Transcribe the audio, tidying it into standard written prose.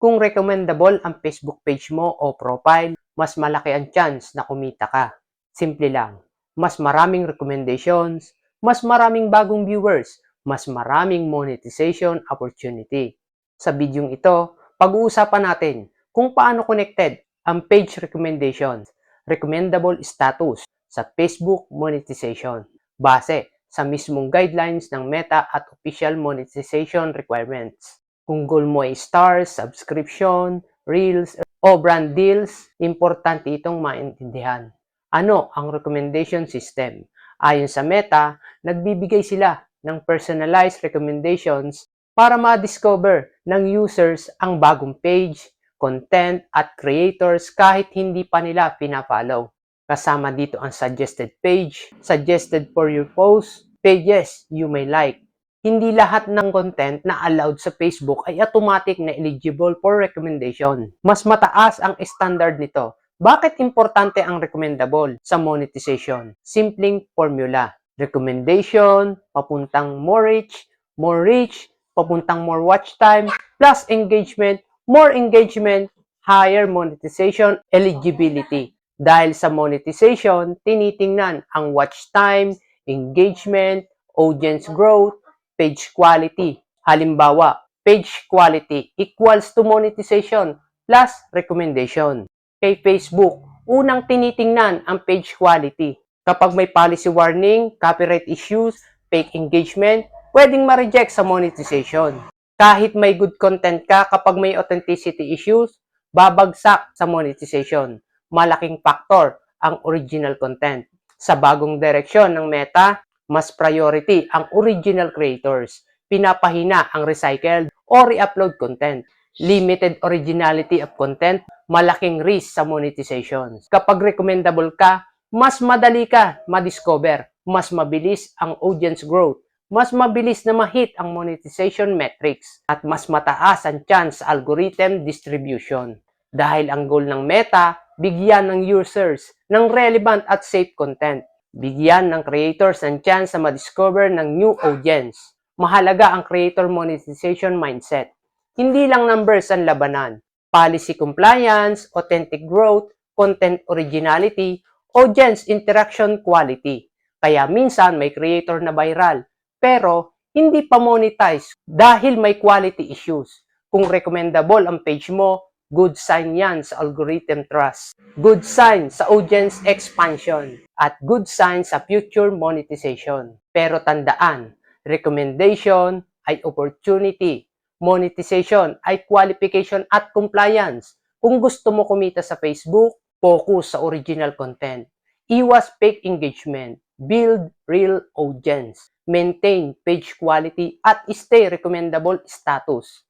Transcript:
Kung recommendable ang Facebook page mo o profile, mas malaki ang chance na kumita ka. Simple lang. Mas maraming recommendations, mas maraming bagong viewers, mas maraming monetization opportunity. Sa bidyong ito, pag-uusapan natin kung paano connected ang page recommendations, recommendable status sa Facebook monetization base sa mismong guidelines ng Meta at official monetization requirements. Kung goal mo ay stars, subscription, reels, o brand deals, importante itong maintindihan. Ano ang recommendation system? Ayon sa Meta, nagbibigay sila ng personalized recommendations para ma-discover ng users ang bagong page, content, at creators kahit hindi pa nila pina-follow. Kasama dito ang suggested page, suggested for your post, pages you may like. Hindi lahat ng content na allowed sa Facebook ay automatic na eligible for recommendation. Mas mataas ang standard nito. Bakit importante ang recommendable sa monetization? Simpleng formula. Recommendation, papuntang more reach, papuntang more watch time, plus engagement, more engagement, higher monetization eligibility. Dahil sa monetization, tinitingnan ang watch time, engagement, audience growth, page quality. Halimbawa, page quality equals to monetization plus recommendation. Kay Facebook, unang tinitingnan ang page quality. Kapag may policy warning, copyright issues, fake engagement, pwedeng ma-reject sa monetization. Kahit may good content ka, kapag may authenticity issues, babagsak sa monetization. Malaking factor ang original content. Sa bagong direksyon ng Meta, mas priority ang original creators. Pinapahina ang recycled o re-upload content. Limited originality of content, malaking risk sa monetization. Kapag recommendable ka, mas madali ka ma-discover, mas mabilis ang audience growth, mas mabilis na ma-hit ang monetization metrics, at mas mataas ang chance sa algorithm distribution. Dahil ang goal ng Meta, bigyan ng users ng relevant at safe content. Bigyan ng creators ng chance na ma-discover ng new audience. Mahalaga ang creator monetization mindset. Hindi lang numbers ang labanan. Policy compliance, authentic growth, content originality, audience interaction quality. Kaya minsan may creator na viral, pero hindi pa monetize dahil may quality issues. Kung recommendable ang page mo, good sign yan sa algorithm trust. Good sign sa audience expansion. At good sign sa future monetization. Pero tandaan, recommendation ay opportunity. Monetization ay qualification at compliance. Kung gusto mo kumita sa Facebook, focus sa original content. Iwas fake engagement. Build real audience. Maintain page quality at stay recommendable status.